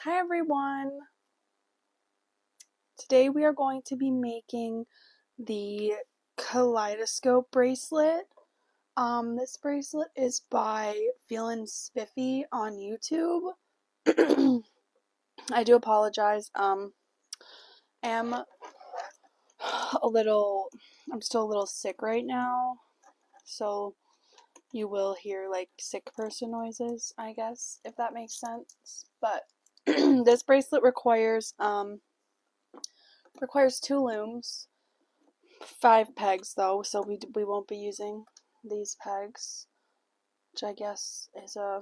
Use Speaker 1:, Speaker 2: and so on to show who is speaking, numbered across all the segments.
Speaker 1: Hi everyone! Today we are going to be making the Kaleidoscope bracelet. This bracelet is by Feelin' Spiffy on YouTube. I do apologize. I'm still a little sick right now, so you will hear like sick person noises, I guess, if that makes sense. But this bracelet requires 2 looms, 5 pegs though, so we won't be using these pegs, which I guess is a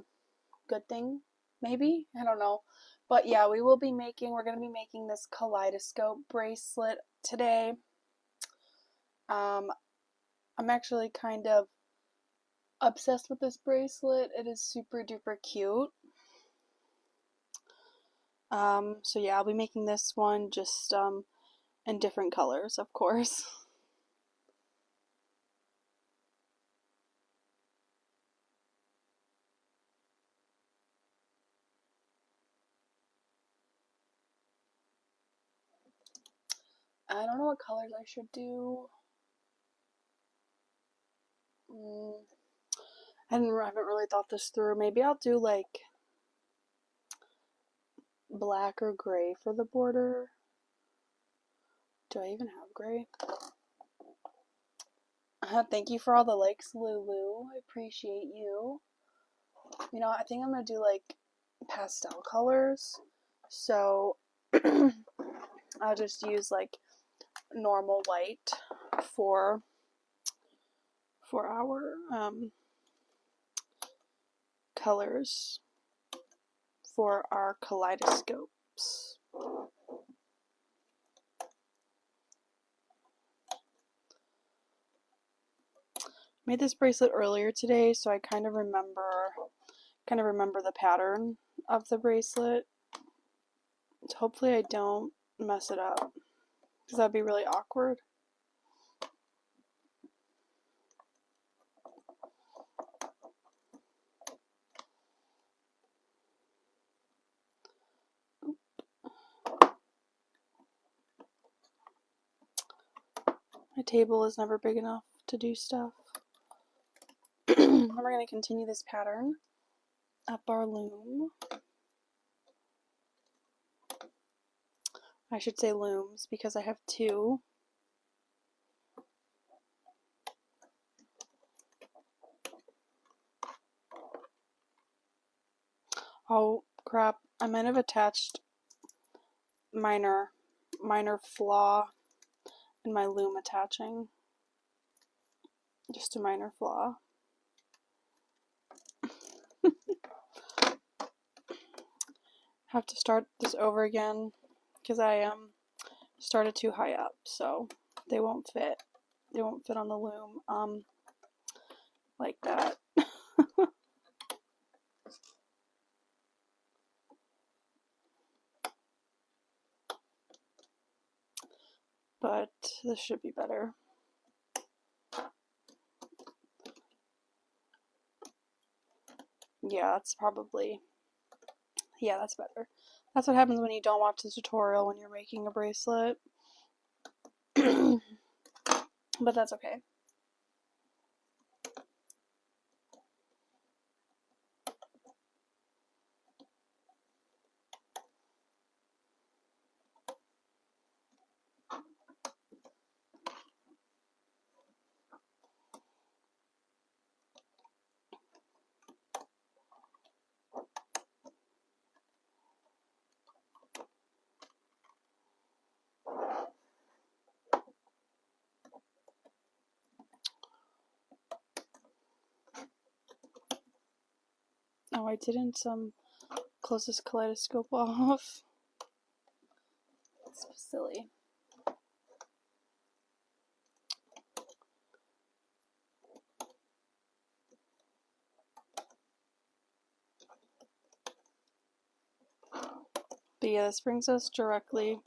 Speaker 1: good thing, maybe? I don't know. But yeah, we're going to be making this Kaleidoscope bracelet today. I'm actually kind of obsessed with this bracelet. It is super duper cute. So yeah, I'll be making this one just in different colors, of course. I don't know what colors I should do. I haven't really thought this through. Maybe I'll do like black or gray for the border. Do I even have gray? Thank you for all the likes, Lulu. I appreciate you. You know, I think I'm gonna do like pastel colors. So I'll just use like normal white for our colors for our kaleidoscopes. Made this bracelet earlier today, so I kind of remember the pattern of the bracelet. So hopefully I don't mess it up, because that'd be really awkward. My table is never big enough to do stuff. We're going to continue this pattern up our loom. I should say looms because I have 2. Oh crap, I might have attached minor flaw in my loom attaching. Just a minor flaw. Have to start this over again because I started too high up, so they won't fit. They won't fit on the loom like that. But this should be better. Yeah, that's better. That's what happens when you don't watch the tutorial when you're making a bracelet. But that's okay. Oh, I didn't close this kaleidoscope off. It's silly. But yeah, this brings us directly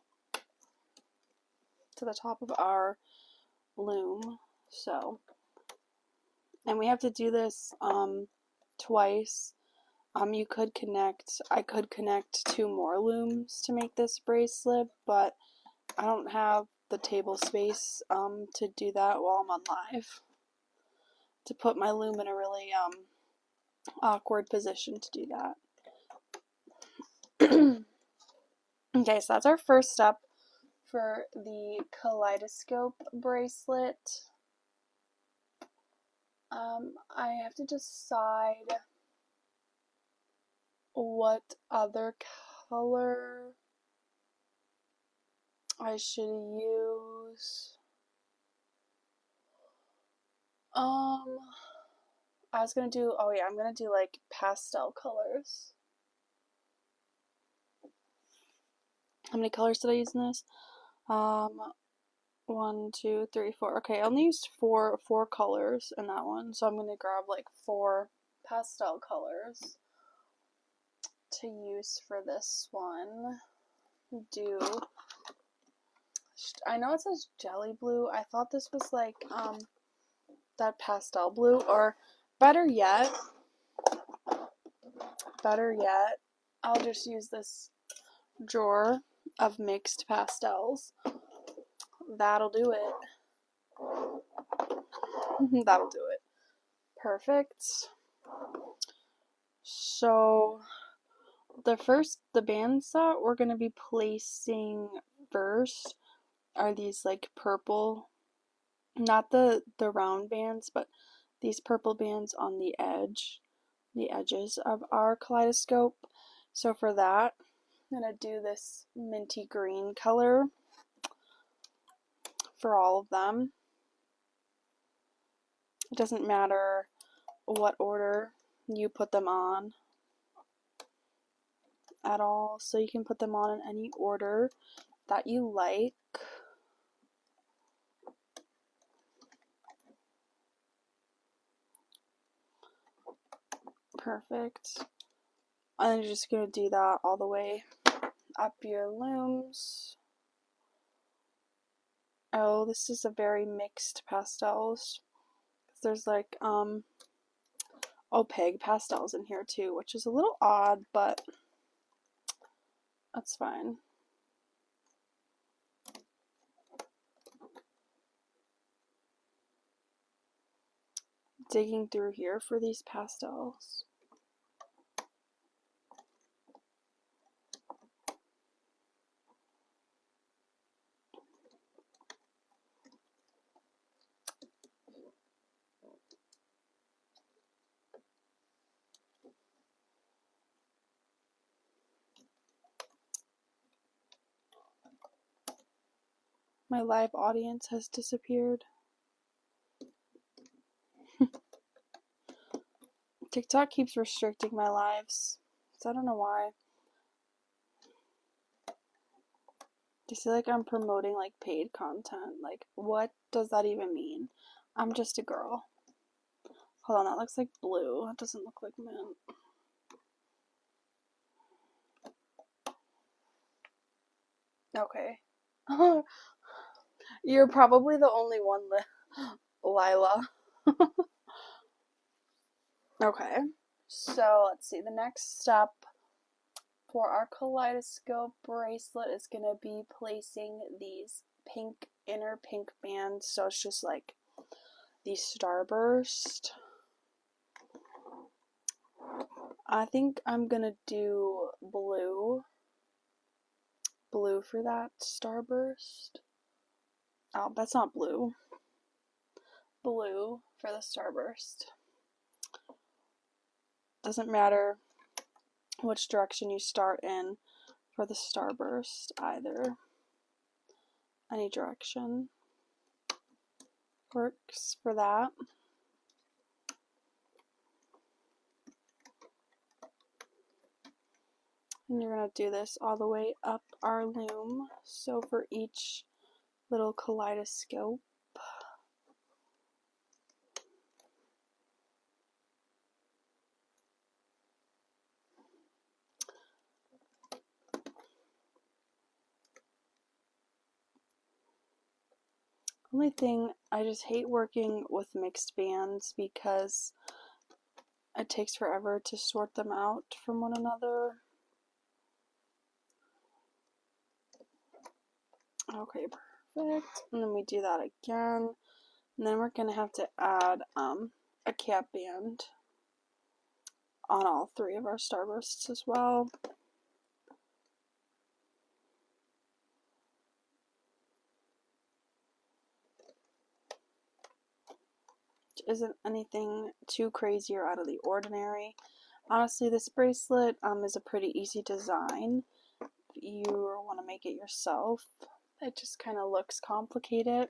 Speaker 1: to the top of our loom. So, and we have to do this twice. You could connect, I could connect 2 more looms to make this bracelet, but I don't have the table space to do that while I'm on live. To put my loom in a really awkward position to do that. Okay, so that's our first step for the Kaleidoscope bracelet. I have to decide what other color I should use. I was gonna do, oh yeah, I'm gonna do like pastel colors. How many colors did I use in this? 1, 2, 3, 4. Okay, I only used four colors in that one, so I'm gonna grab like 4 pastel colors to use for this one. I know it says jelly blue. I thought this was like that pastel blue, or better yet, I'll just use this drawer of mixed pastels. That'll do it. That'll do it. Perfect. So the bands that we're going to be placing first are these like purple, not the round bands, but these purple bands on the edges of our kaleidoscope. So for that, I'm going to do this minty green color for all of them. It doesn't matter what order you put them on at all, so you can put them on in any order that you like. Perfect. And then you're just going to do that all the way up your looms. Oh, this is a very mixed pastels. There's like opaque pastels in here too, which is a little odd, but that's fine. Digging through here for these pastels. My live audience has disappeared. TikTok keeps restricting my lives, so I don't know why. They say like I'm promoting like paid content. Like, what does that even mean? I'm just a girl. Hold on, that looks like blue. That doesn't look like mint. Okay. You're probably the only one, Lila. Okay. So let's see. The next step for our kaleidoscope bracelet is going to be placing these inner pink bands. So it's just like the starburst. I think I'm going to do blue for that starburst. Oh, that's not blue. Blue for the starburst. Doesn't matter which direction you start in for the starburst either. Any direction works for that. And you're going to do this all the way up our loom. So for each little kaleidoscope, only thing, I just hate working with mixed bands because it takes forever to sort them out from one another. Okay, perfect. And then we do that again. And then we're going to have to add a cap band on all 3 of our starbursts as well. Which isn't anything too crazy or out of the ordinary. Honestly, this bracelet is a pretty easy design if you want to make it yourself. It just kind of looks complicated.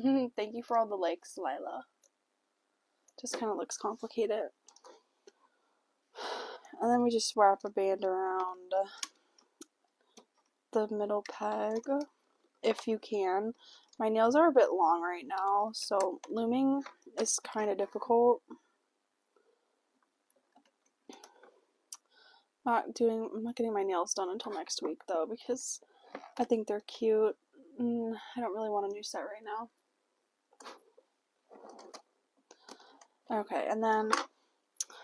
Speaker 1: Thank you for all the likes, Lila. Just kind of looks complicated. And then we just wrap a band around the middle peg, if you can. My nails are a bit long right now, so looming is kind of difficult. I'm not getting my nails done until next week though, because I think they're cute. I don't really want a new set right now. Okay, and then,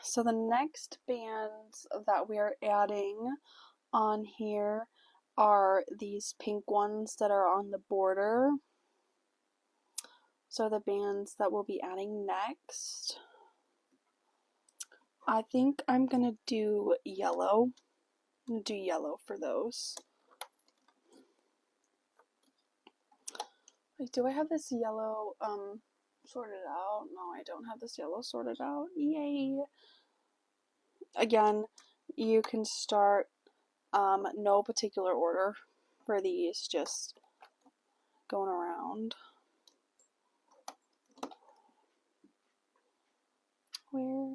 Speaker 1: so the next bands that we are adding on here are these pink ones that are on the border. So the bands that we'll be adding next. I think I'm gonna do yellow. I'm gonna do yellow for those. Like, do I have this yellow sorted out? No, I don't have this yellow sorted out. Yay! Again, you can start no particular order for these, just going around. Where?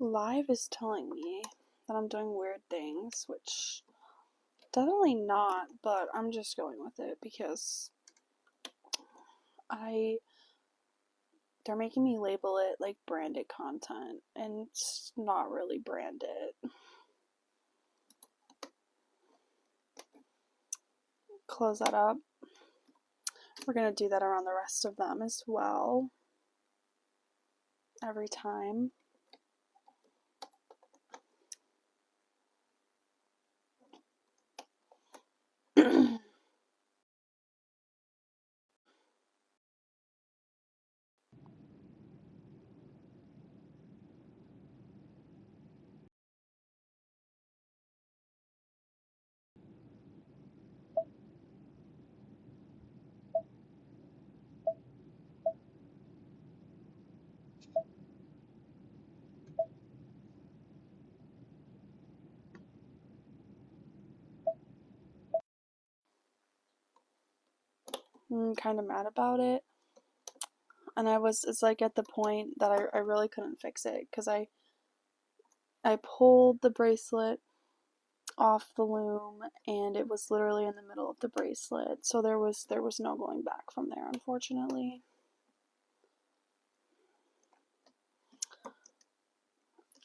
Speaker 1: Live is telling me that I'm doing weird things, which definitely not, but I'm just going with it because they're making me label it like branded content, and it's not really branded. Close that up. We're going to do that around the rest of them as well. Every time. I'm kind of mad about it. And it's like at the point that I really couldn't fix it, because I pulled the bracelet off the loom and it was literally in the middle of the bracelet, so there was no going back from there, unfortunately.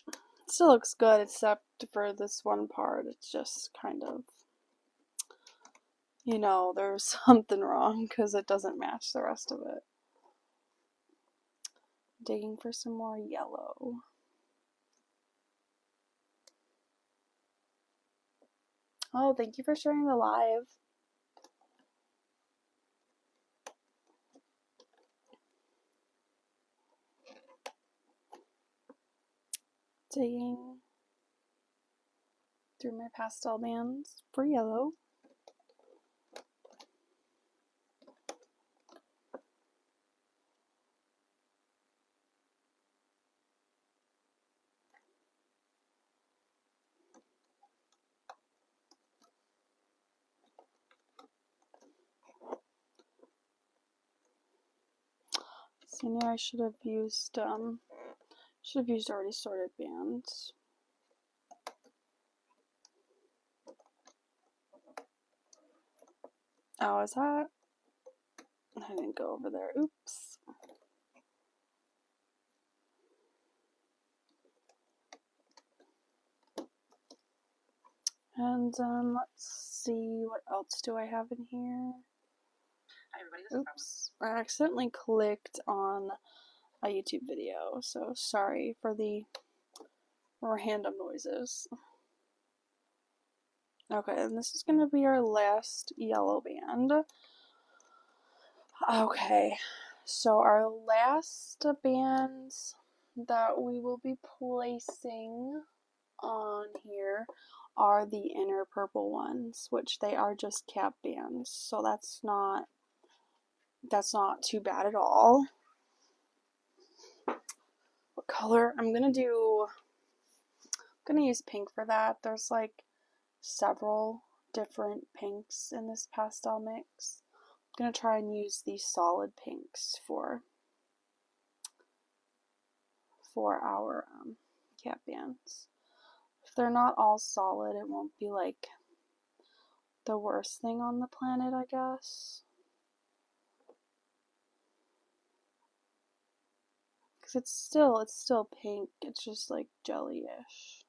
Speaker 1: It still looks good except for this one part. It's just kind of, you know, there's something wrong because it doesn't match the rest of it. Digging for some more yellow. Oh, thank you for sharing the live. Digging through my pastel bands for yellow. So now I should have used already sorted bands. Oh, is that? I didn't go over there. Oops. And let's see, what else do I have in here?
Speaker 2: Hi everybody,
Speaker 1: Oops, I accidentally clicked on a YouTube video, so sorry for the random noises. Okay, and this is going to be our last yellow band. Okay, so our last bands that we will be placing on here are the inner purple ones, which they are just cap bands, so that's not too bad at all. What color? I'm gonna use pink for that. There's like several different pinks in this pastel mix. I'm gonna try and use these solid pinks for our cap bands. If they're not all solid, it won't be like the worst thing on the planet, I guess. Because it's still pink, it's just like jelly-ish.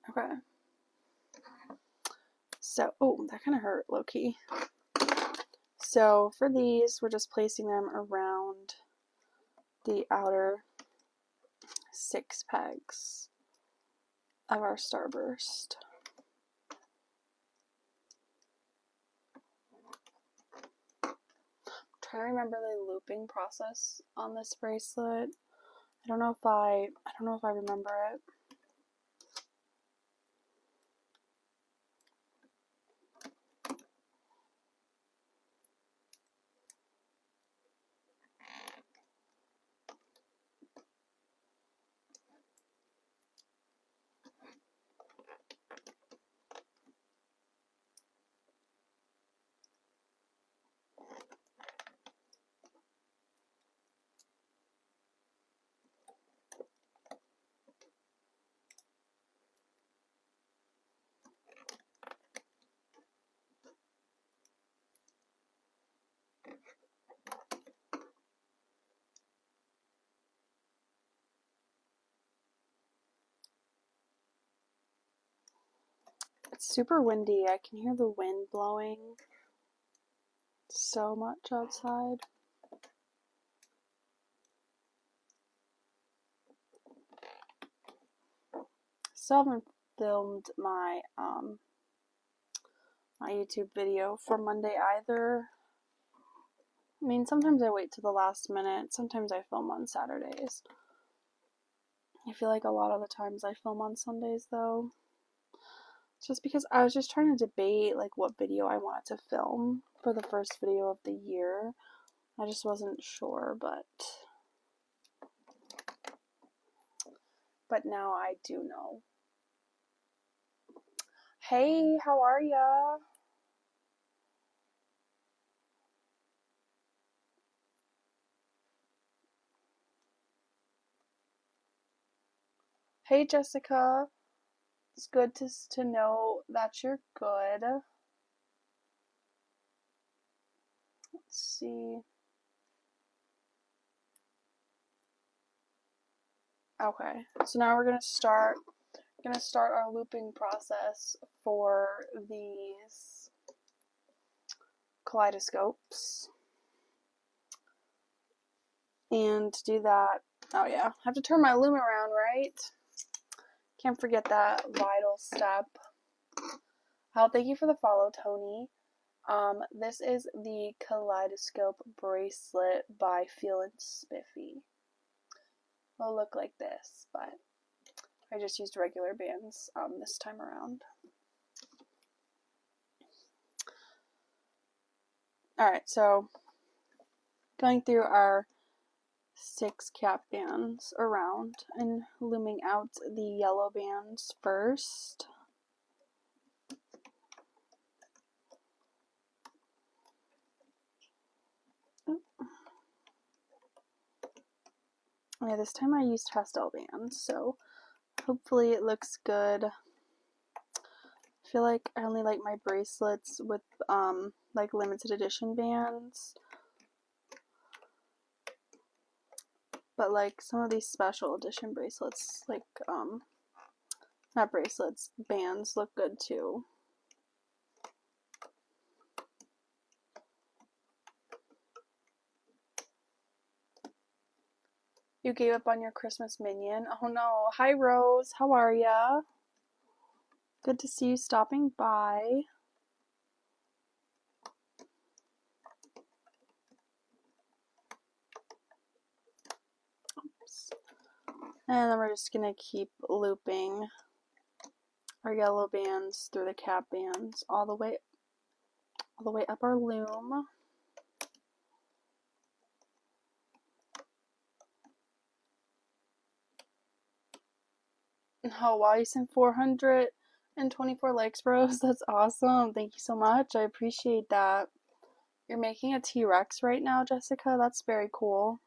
Speaker 1: Okay. So, oh, that kind of hurt, low-key. So for these, we're just placing them around the outer 6 pegs of our starburst. I'm trying to remember the looping process on this bracelet. I don't know if I remember it. It's super windy. I can hear the wind blowing so much outside. Still haven't filmed my my YouTube video for Monday either. I mean, sometimes I wait to the last minute. Sometimes I film on Saturdays. I feel like a lot of the times I film on Sundays though. Just because I was just trying to debate like what video I wanted to film for the first video of the year. I just wasn't sure, but now I do know. Hey, how are ya? Hey, Jessica. It's good to know that you're good. Let's see. Okay, so now we're gonna start our looping process for these kaleidoscopes. And to do that, oh yeah, I have to turn my loom around, right? Can't forget that vital step. Thank you for the follow, Tony. This is the Kaleidoscope bracelet by Feelin' Spiffy. It'll look like this, but I just used regular bands this time around. Alright, so going through our 6 cap bands around and looming out the yellow bands first. Yeah, this time I used pastel bands, so hopefully it looks good. I feel like I only like my bracelets with like limited edition bands. But like some of these special edition bracelets, like not bracelets, bands look good too. You gave up on your Christmas minion? Oh no. Hi Rose, how are ya? Good to see you stopping by. Oops. And then we're just gonna keep looping our yellow bands through the cap bands all the way up our loom. Oh wow, you sent 424 likes, bros. That's awesome. Thank you so much. I appreciate that. You're making a T-Rex right now, Jessica? That's very cool.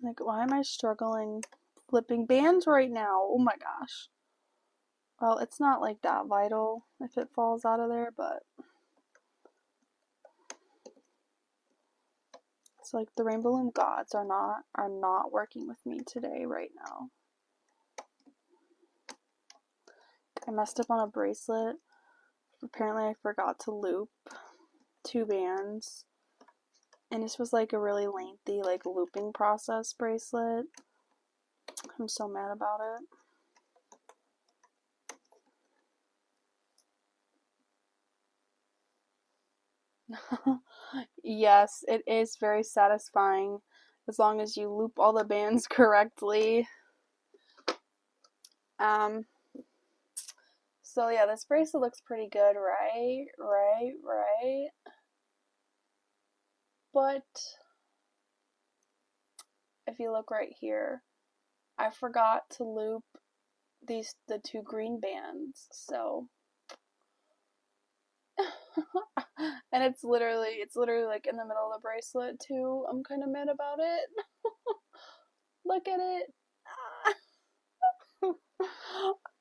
Speaker 1: Like, why am I struggling flipping bands right now? Oh my gosh. Well, it's not like that vital if it falls out of there, but it's like the Rainbow Loom gods are not working with me today right now. I messed up on a bracelet. Apparently I forgot to loop 2 bands. And this was like a really lengthy like looping process bracelet. I'm so mad about it. Yes, it is very satisfying as long as you loop all the bands correctly. So yeah, this bracelet looks pretty good, right? Right. But if you look right here, I forgot to loop the 2 green bands, so and it's literally like in the middle of the bracelet too. I'm kind of mad about it. Look at it.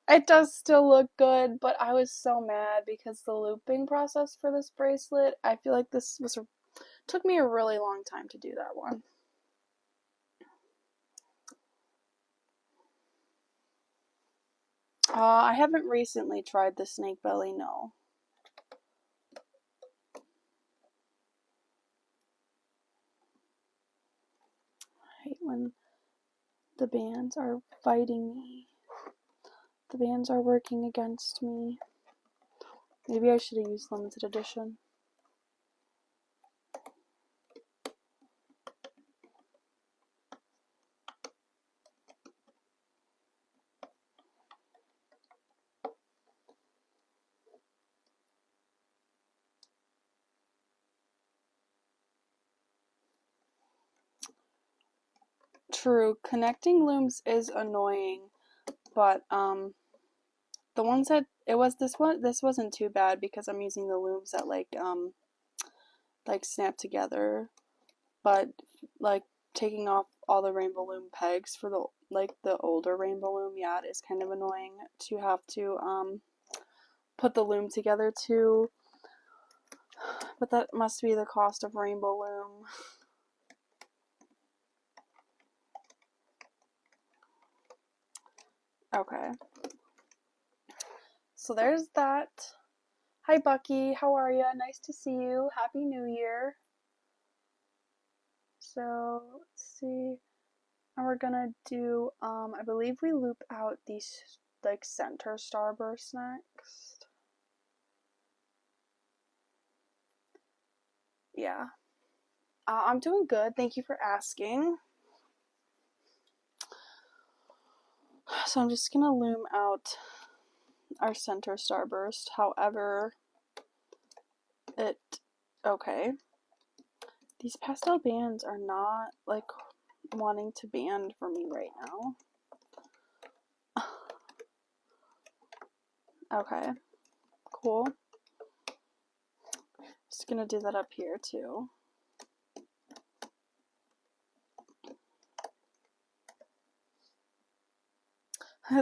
Speaker 1: It does still look good, but I was so mad because the looping process for this bracelet, I feel like took me a really long time to do that one. I haven't recently tried the snake belly, no. I hate when the bands are fighting me. The bands are working against me. Maybe I should have used limited edition. True, connecting looms is annoying, but the ones that this wasn't too bad because I'm using the looms that like snap together, but like taking off all the rainbow loom pegs for the older rainbow loom, yeah, it is kind of annoying to have to put the loom together too, but that must be the cost of rainbow loom. Okay, so there's that. Hi Bucky, how are you? Nice to see you. Happy New Year. So let's see, and we're gonna do I believe we loop out these like center starburst next. Yeah, I'm doing good, thank you for asking. So I'm just gonna loom out our center starburst, however okay, these pastel bands are not like wanting to band for me right now. Okay, cool. Just gonna do that up here too.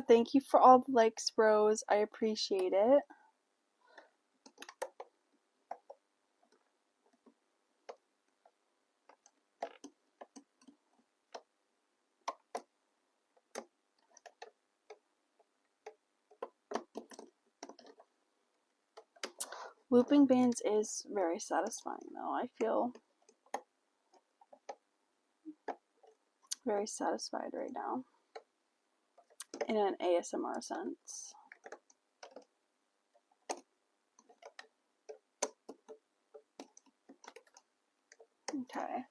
Speaker 1: Thank you for all the likes, Rose. I appreciate it. Looping bands is very satisfying though. I feel very satisfied right now in an ASMR sense. Okay,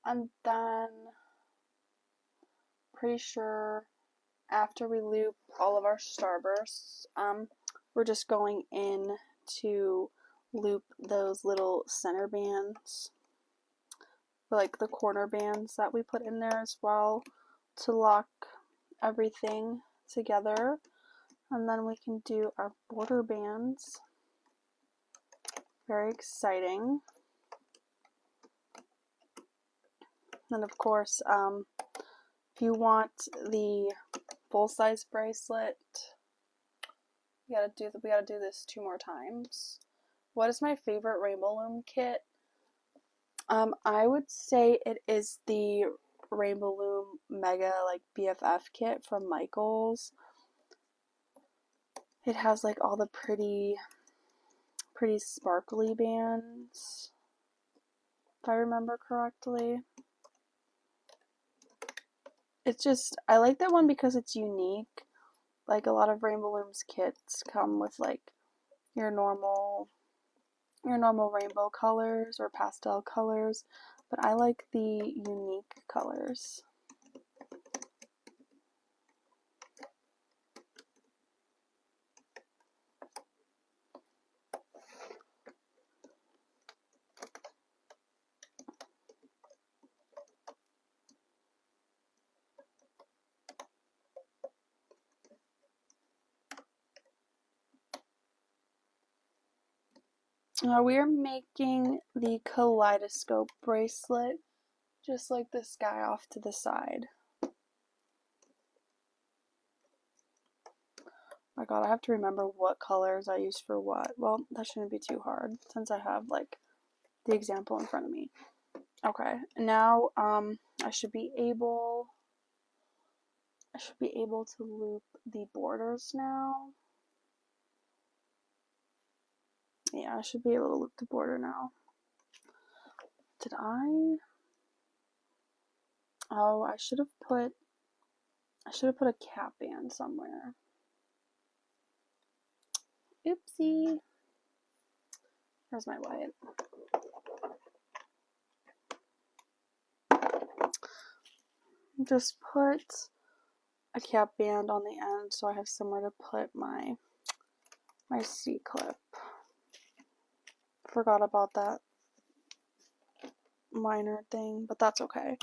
Speaker 1: and then pretty sure after we loop all of our starbursts, we're just going in to loop those little center bands, like the corner bands that we put in there as well, to lock everything together. And then we can do our border bands. Very exciting. And of course, if you want the full-size bracelet, we gotta do this 2 more times. What is my favorite Rainbow Loom kit? I would say it is the Rainbow Loom Mega like BFF kit from Michaels. It has like all the pretty sparkly bands, if I remember correctly. It's just, I like that one because it's unique. Like a lot of Rainbow Loom's kits come with like your normal rainbow colors or pastel colors, but I like the unique colors. We are making the Kaleidoscope bracelet, just like this guy off to the side. My god, I have to remember what colors I use for what. Well, that shouldn't be too hard since I have like the example in front of me. Okay, now I should be able to loop the borders now. Yeah, I should be able to loop the border now. Did I? Oh, I should have put a cap band somewhere. Oopsie. Where's my white? Just put a cap band on the end so I have somewhere to put my C-clip. Forgot about that minor thing, but that's okay.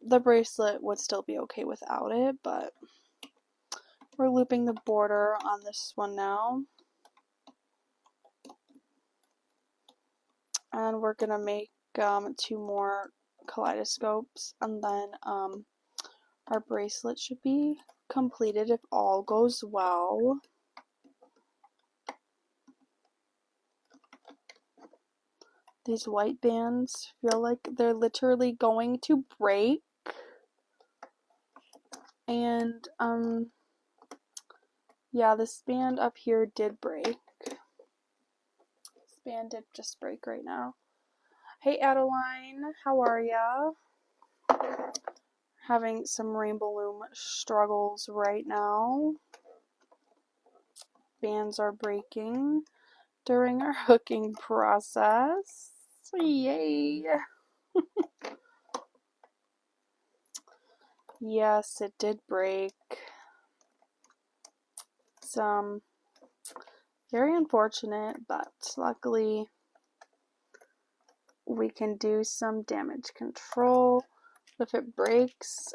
Speaker 1: The bracelet would still be okay without it, but we're looping the border on this one now. And we're gonna make 2 more kaleidoscopes, and then our bracelet should be completed if all goes well. These white bands feel like they're literally going to break. And yeah, this band up here did break. This band did just break right now. Hey Adeline, how are ya? Having some Rainbow Loom struggles right now. Bands are breaking during our hooking process. Yay! Yes, it did break. It's very unfortunate, but luckily we can do some damage control. If it breaks,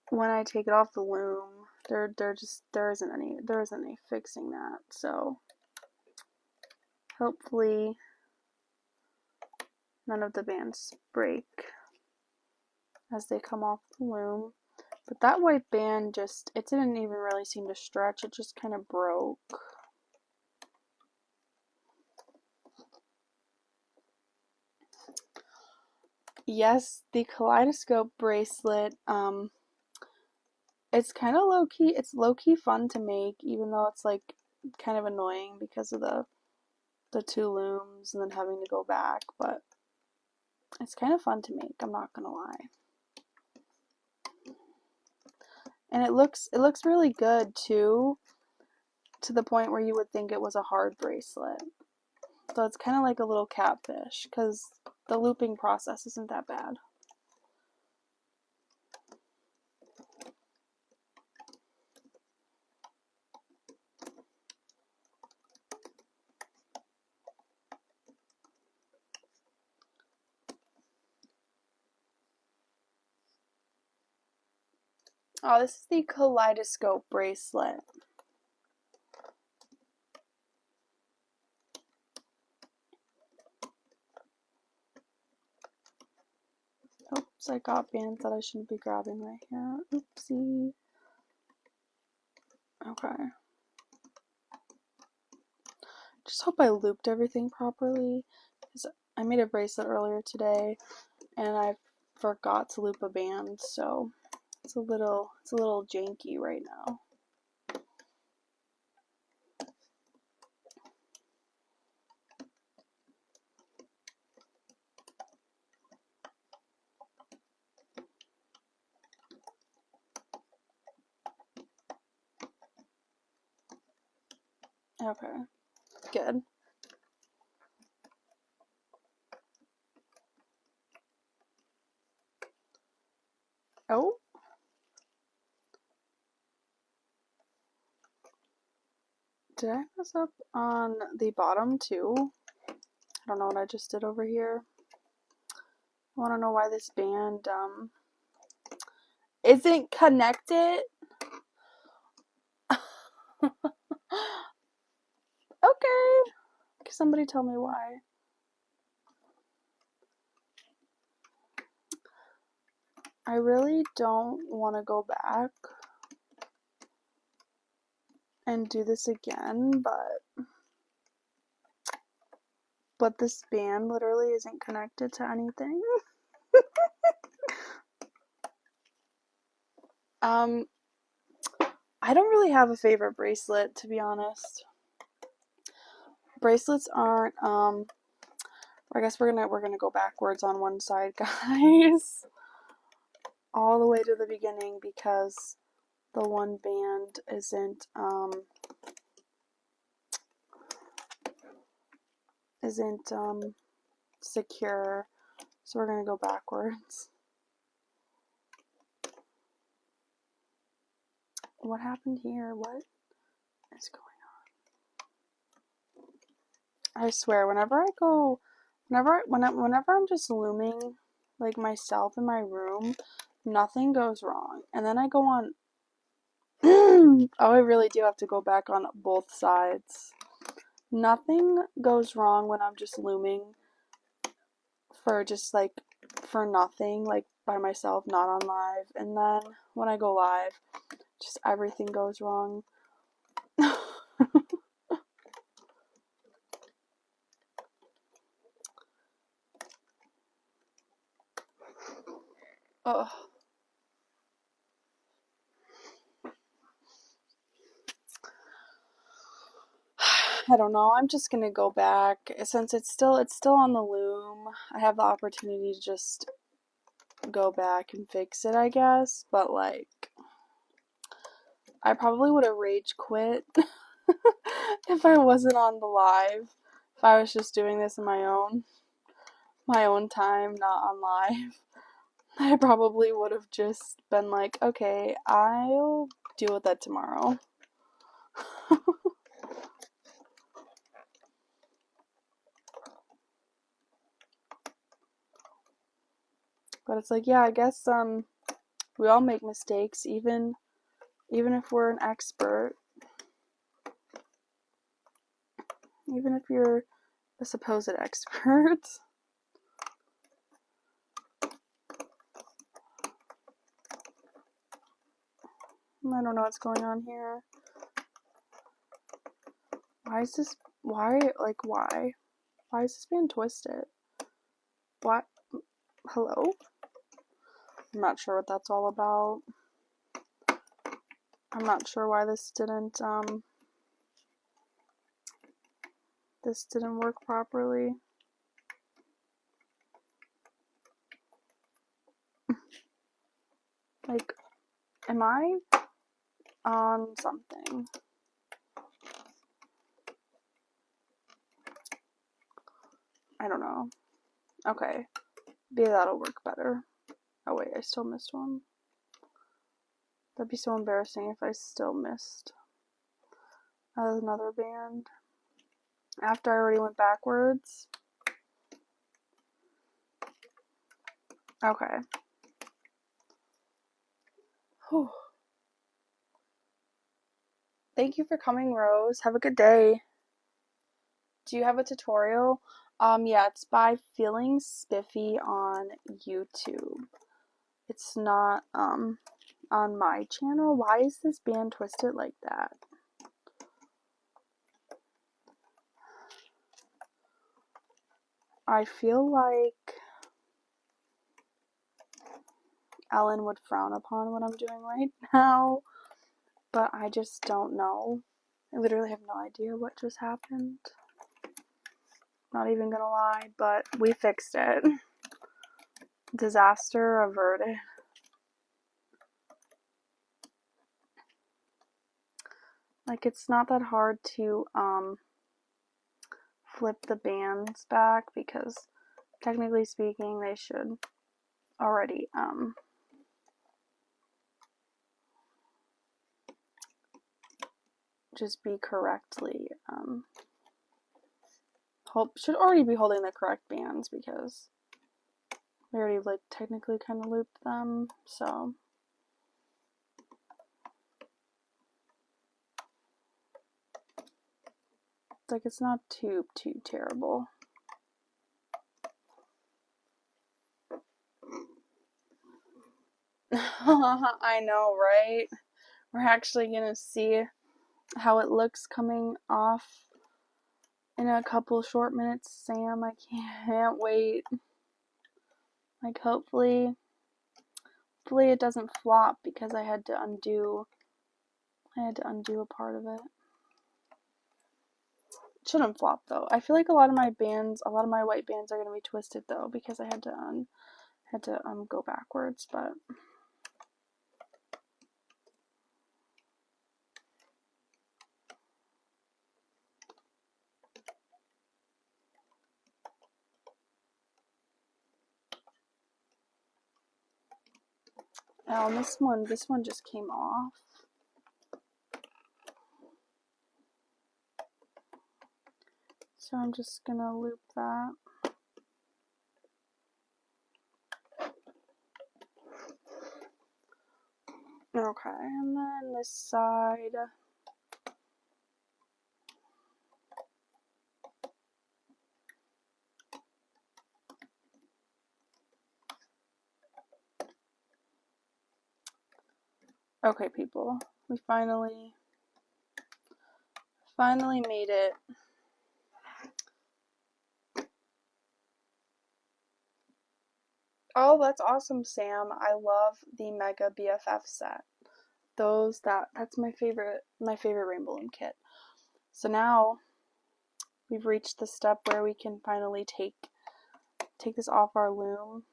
Speaker 1: when I take it off the loom, there isn't any fixing that. So hopefully none of the bands break as they come off the loom. But that white band it didn't even really seem to stretch, it just kind of broke. Yes, the Kaleidoscope bracelet, it's kind of low-key, it's low-key fun to make, even though it's like kind of annoying because of the two looms and then having to go back, but it's kind of fun to make, I'm not gonna lie. And it looks really good too, to the point where you would think it was a hard bracelet. So it's kind of like a little catfish, because the looping process isn't that bad. Oh, this is the Kaleidoscope bracelet. Oops, I got bands that I shouldn't be grabbing right here. Oopsie. Okay. Just hope I looped everything properly, because I made a bracelet earlier today and I forgot to loop a band, so it's a little janky right now. Okay, good. Oh. Did I mess up on the bottom too? I don't know what I just did over here. I want to know why this band isn't connected. Okay. Can somebody tell me why? I really don't want to go back and do this again, but this band literally isn't connected to anything. I don't really have a favorite bracelet, to be honest. Bracelets aren't, I guess we're gonna go backwards on one side, guys. All the way to the beginning, because the one band isn't secure, so we're gonna go backwards. What happened here? What is going on? I swear, whenever I'm just looming like myself in my room, nothing goes wrong. And then I go on oh, I really do have to go back on both sides. Nothing goes wrong when I'm just looming for nothing, like by myself, not on live. And then when I go live, just everything goes wrong. Ugh. I don't know. I'm just gonna go back since it's still on the loom. I have the opportunity to just go back and fix it, I guess. But like, I probably would have rage quit if I wasn't on the live. If I was just doing this in my own time, not on live, I probably would have just been like, okay, I'll deal with that tomorrow. But it's like, yeah, I guess we all make mistakes, even Even if we're an expert, even if you're a supposed expert, I don't know what's going on here. Why is this, why is this band twisted? What? Hello? I'm not sure what that's all about. I'm not sure why this didn't work properly. Like, am I on something? I don't know. Okay. Maybe that'll work better. Oh wait, I still missed one. That'd be so embarrassing if I still missed another band. After I already went backwards. Okay. Whew. Thank you for coming, Rose. Have a good day. Do you have a tutorial? Yeah, it's by Feeling Spiffy on YouTube. It's not, on my channel. Why is this band twisted like that? I feel like Ellen would frown upon what I'm doing right now, but I just don't know. I literally have no idea what just happened. Not even gonna lie, but we fixed it. Disaster averted. Like, it's not that hard to flip the bands back, because technically speaking they should already just be correctly should already be holding the correct bands, because we already like technically kind of looped them, so like it's not too terrible. I know, right? We're actually gonna see how it looks coming off in a couple short minutes, Sam. I can't wait. Like, hopefully it doesn't flop, because I had to undo a part of it. It shouldn't flop though. I feel like a lot of my white bands are gonna be twisted though, because I had to go backwards, but oh, and this one just came off. So I'm just gonna loop that. Okay, and then this side. Okay, people, we finally made it. Oh, that's awesome, Sam. I love the Mega BFF set. That's my favorite Rainbow Loom kit. So now we've reached the step where we can finally take this off our loom.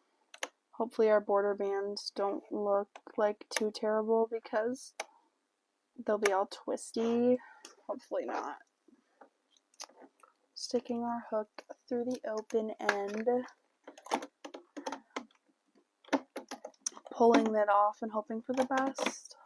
Speaker 1: Hopefully our border bands don't look like too terrible, because they'll be all twisty. Hopefully not. Sticking our hook through the open end, pulling that off and hoping for the best.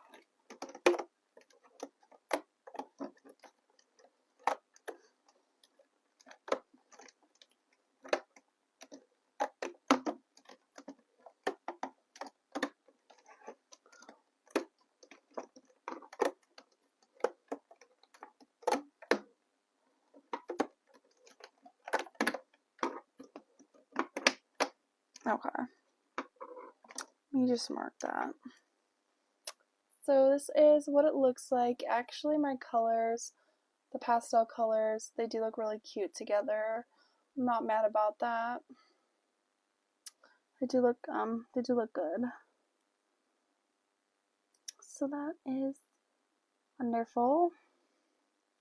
Speaker 1: Okay. Let me just mark that. So this is what it looks like. Actually, my colors, the pastel colors, they do look really cute together. I'm not mad about that. They do look good. So that is wonderful.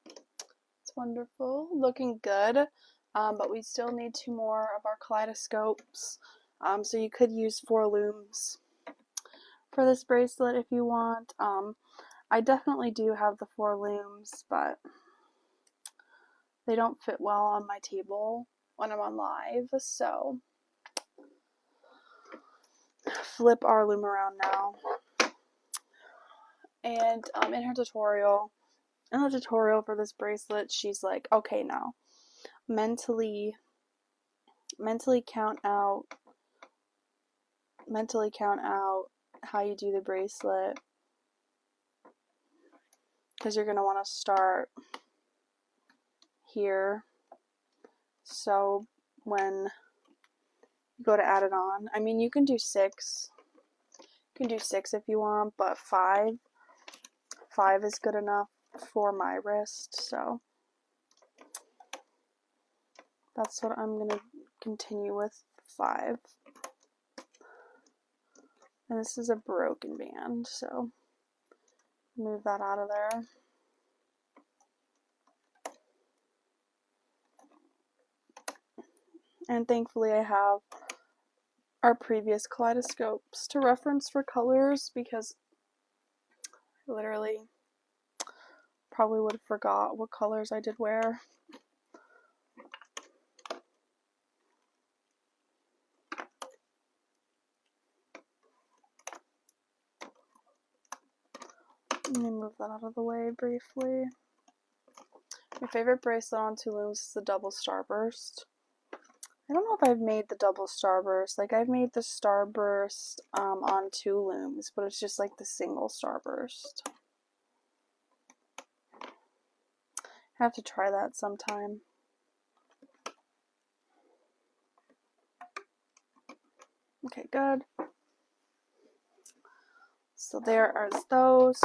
Speaker 1: It's wonderful, looking good. But we still need 2 more of our kaleidoscopes. So you could use 4 looms for this bracelet if you want. I definitely do have the 4 looms, but they don't fit well on my table when I'm on live, so flip our loom around now. And in the tutorial for this bracelet, she's like, okay, now mentally count out how you do the bracelet, because you're going to want to start here. So when you go to add it on, I mean, you can do 6. You can do 6 if you want, but 5 is good enough for my wrist, so that's what I'm going to continue with, 5. And this is a broken band, so move that out of there. And thankfully I have our previous kaleidoscopes to reference for colors, because I literally probably would have forgot what colors I did wear. Let me move that out of the way briefly. My favorite bracelet on 2 looms is the double starburst. I don't know if I've made the double starburst. Like, I've made the starburst on 2 looms, but it's just like the single starburst. I have to try that sometime. Okay, good. So there are those.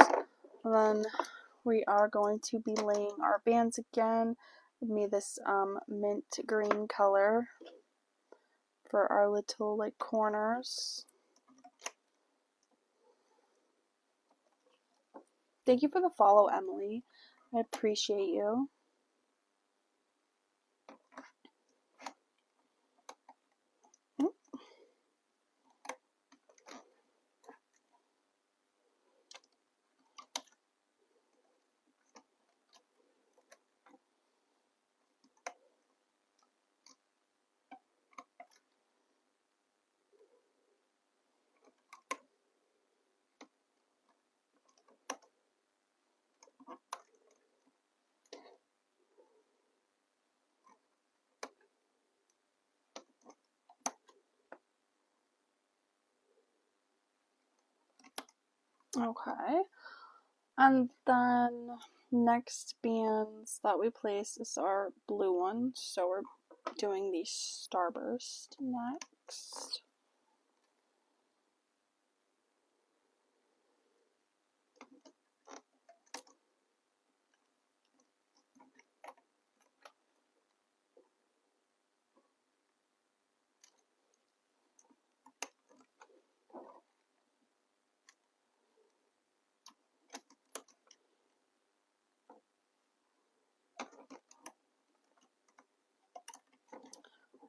Speaker 1: And then we are going to be laying our bands again. Give me this mint green color for our little like corners. Thank you for the follow, Emily. I appreciate you. Okay. And then next bands that we place is our blue one. So we're doing the starburst next.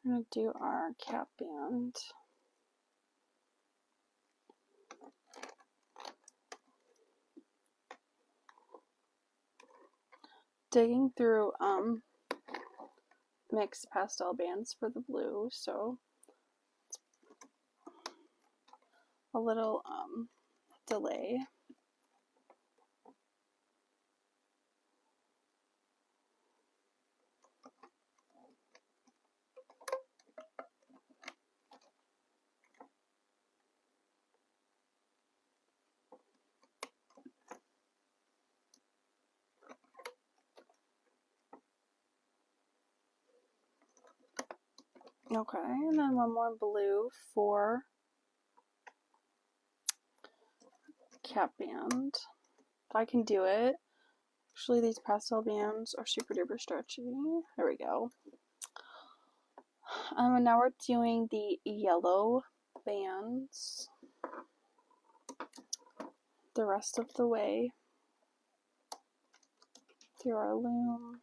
Speaker 1: We're going to do our cap band. Digging through mixed pastel bands for the blue, so a little delay. Okay, and then one more blue for cap band. If I can do it. Actually, these pastel bands are super duper stretchy. There we go. And now we're doing the yellow bands the rest of the way through our loom.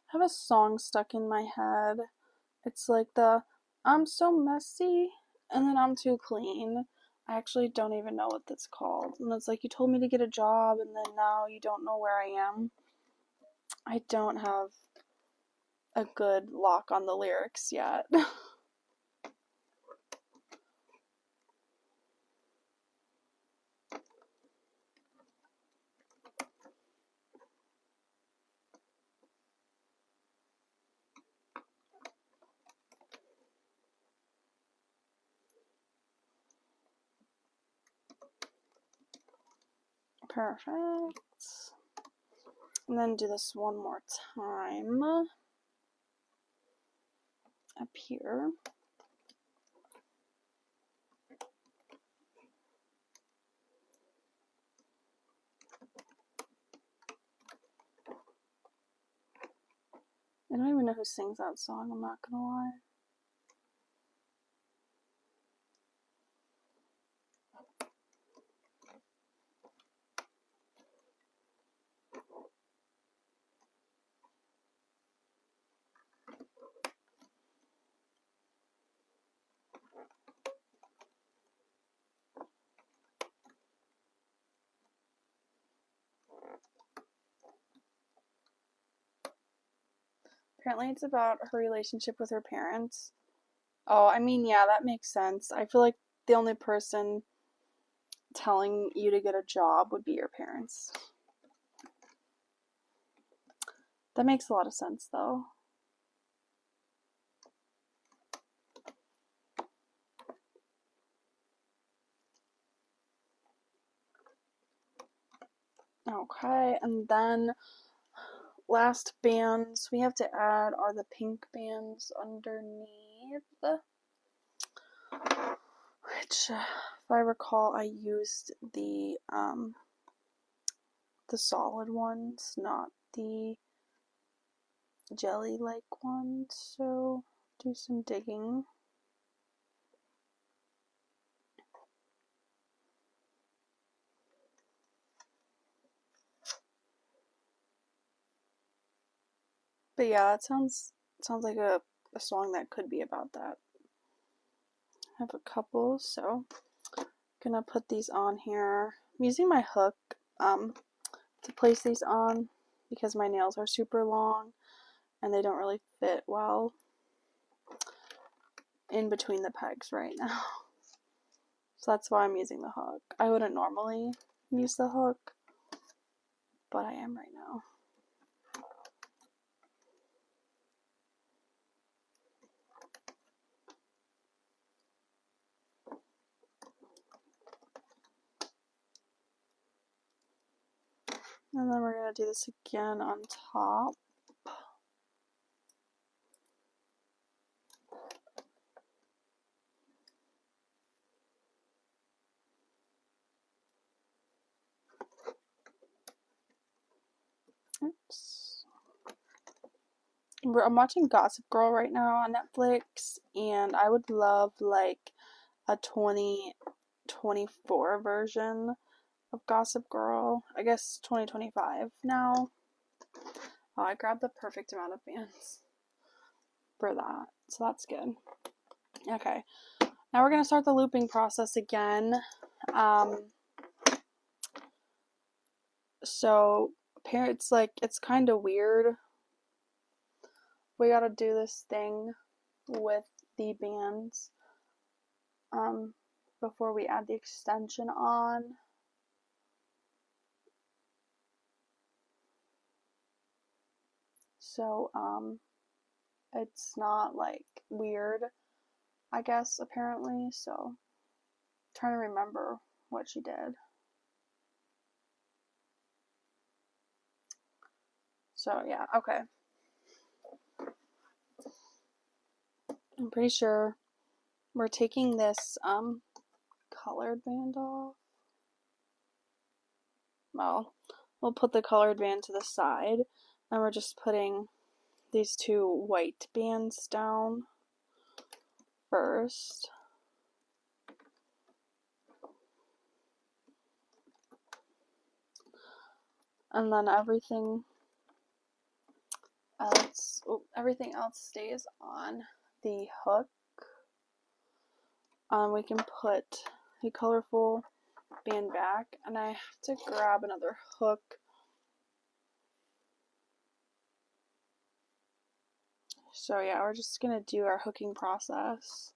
Speaker 1: I have a song stuck in my head. It's like the I'm so messy and then I'm too clean. I actually don't even know what that's called. And it's like you told me to get a job and then now you don't know where I am. I don't have a good lock on the lyrics yet. Perfect. And then do this one more time up here. I don't even know who sings that song, I'm not gonna lie. Apparently it's about her relationship with her parents. Oh, I mean, yeah, that makes sense. I feel like the only person telling you to get a job would be your parents. That makes a lot of sense, though. Okay, and then last bands we have to add are the pink bands underneath, which, if I recall, I used the solid ones, not the jelly-like ones, so do some digging. But yeah, that sounds like a song that could be about that. I have a couple, so I'm gonna put these on here. I'm using my hook to place these on because my nails are super long and they don't really fit well in between the pegs right now. So that's why I'm using the hook. I wouldn't normally use the hook, but I am right now. And then we're going to do this again on top. Oops. I'm watching Gossip Girl right now on Netflix, and I would love like a 2024 version of Gossip Girl. I guess 2025 now. Oh, I grabbed the perfect amount of bands for that, so that's good. Okay, now we're gonna start the looping process again. So it's kind of weird. We gotta do this thing with the bands before we add the extension on. So it's not like weird, I guess, apparently. So I'm trying to remember what she did. So yeah, okay. I'm pretty sure we're taking this colored band off. Well, we'll put the colored band to the side, and we're just putting these two white bands down first. And then everything else stays on the hook. We can put a colorful band back, and I have to grab another hook. So yeah, we're just gonna do our hooking process.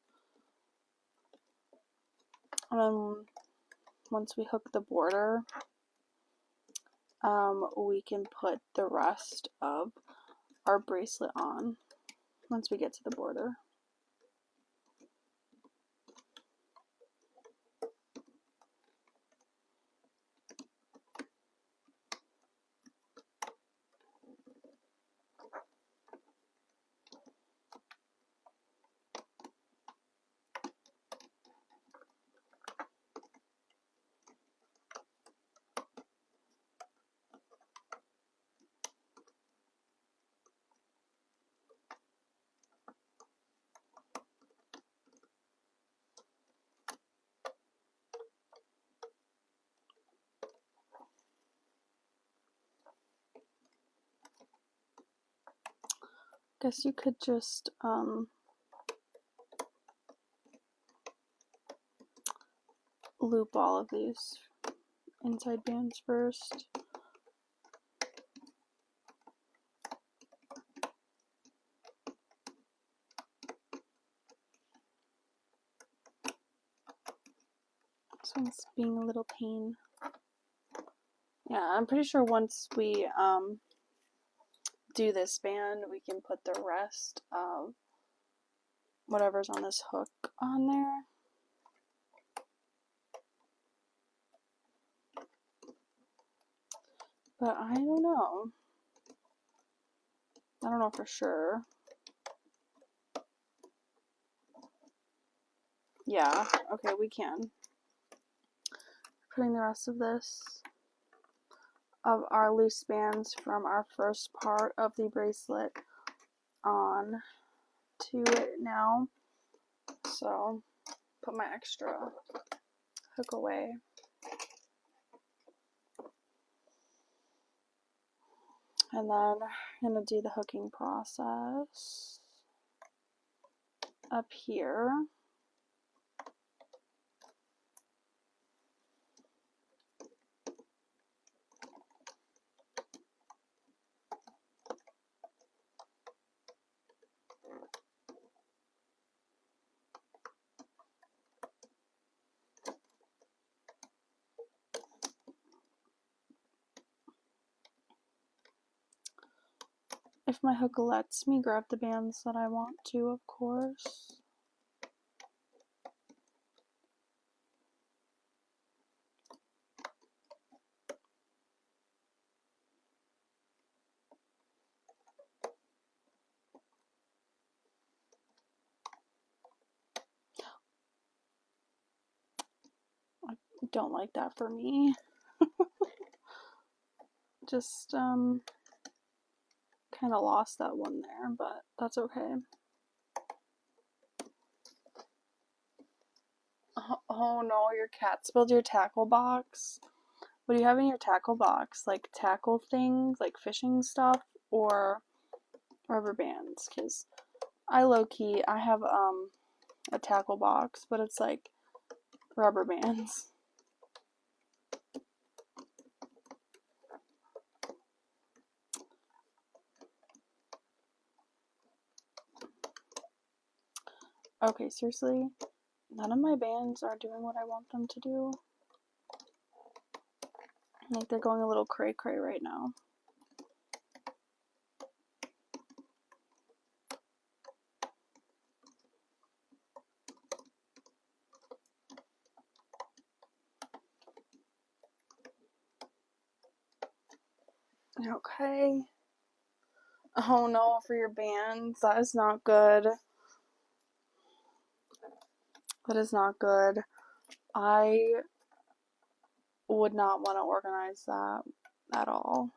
Speaker 1: And then once we hook the border, we can put the rest of our bracelet on once we get to the border. Guess you could just loop all of these inside bands first. This one's being a little pain. Yeah, I'm pretty sure once we do this band, we can put the rest of whatever's on this hook on there. But I don't know. I don't know for sure. Yeah, okay, we can. Putting the rest of our loose bands from our first part of the bracelet on to it now. So, put my extra hook away. And then I'm going to do the hooking process up here. If my hook lets me grab the bands that I want to, of course. I don't like that for me. Just kind of lost that one there, but that's okay. Oh no, your cat spilled your tackle box. What do you have in your tackle box? Like tackle things, like fishing stuff, or rubber bands? Because I low-key, I have a tackle box, but it's like rubber bands. Okay, seriously, none of my bands are doing what I want them to do. Like they're going a little cray-cray right now. Okay. Oh no, for your bands. That is not good. That is not good. I would not want to organize that at all,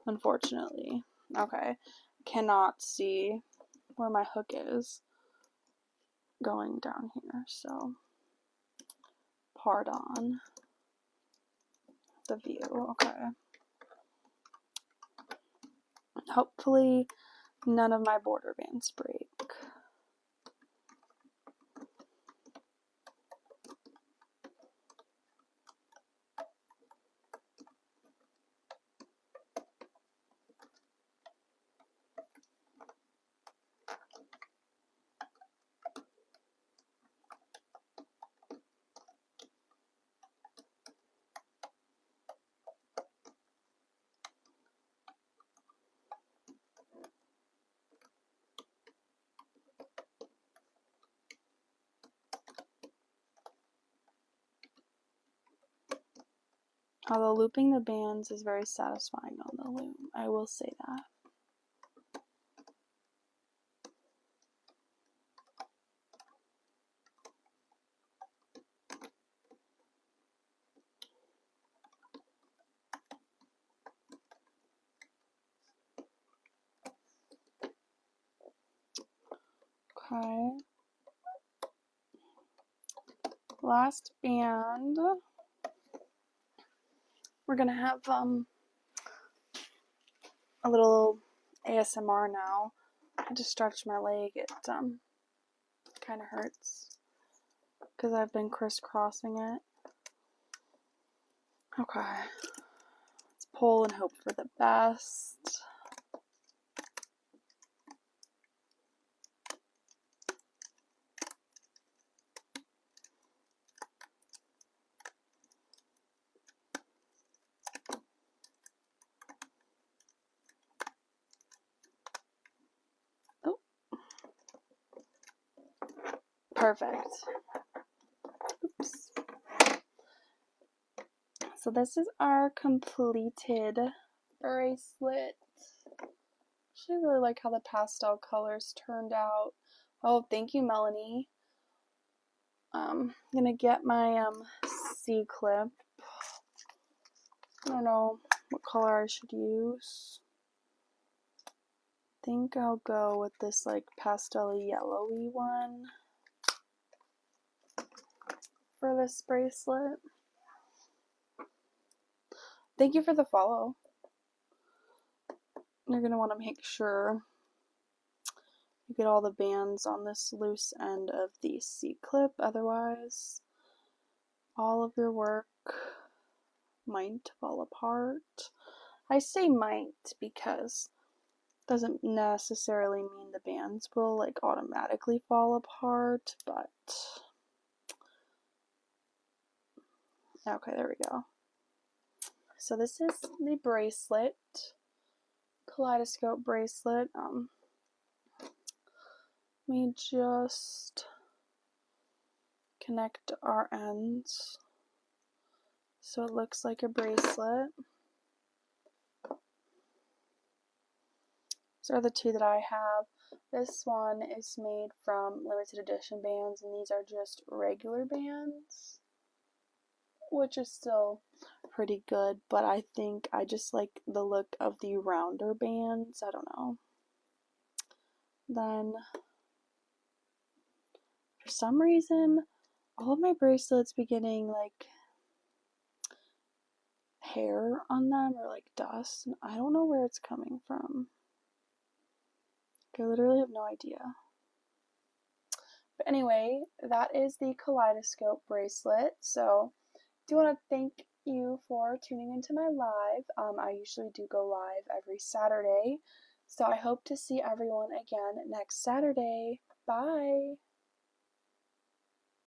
Speaker 1: unfortunately. Okay, cannot see where my hook is going down here, so pardon the view. Okay. Hopefully none of my border bands break. Although looping the bands is very satisfying on the loom, I will say that. Okay. Last band. We're gonna have a little ASMR now. I just stretched my leg. It kind of hurts because I've been crisscrossing it. Okay. Let's pull and hope for the best. Oh. Perfect. Oops. So this is our completed bracelet. I actually really like how the pastel colors turned out. Oh, thank you, Melanie. I'm gonna get my C-clip. I don't know what color I should use. I think I'll go with this like pastel-y yellowy one for this bracelet. Thank you for the follow. You're gonna want to make sure you get all the bands on this loose end of the C-clip, otherwise all of your work might fall apart. I say might because it doesn't necessarily mean the bands will like automatically fall apart, but okay, there we go. So this is the bracelet, Kaleidoscope bracelet. Let me just connect our ends so it looks like a bracelet. These are the two that I have. This one is made from limited edition bands, and these are just regular bands, which is still pretty good, but I think I just like the look of the rounder bands. I don't know. Then, for some reason, all of my bracelets be getting like hair on them or like dust, and I don't know where it's coming from. I literally have no idea. But anyway, that is the Kaleidoscope bracelet. So I do want to thank you for tuning into my live. I usually do go live every Saturday. So I hope to see everyone again next Saturday. Bye!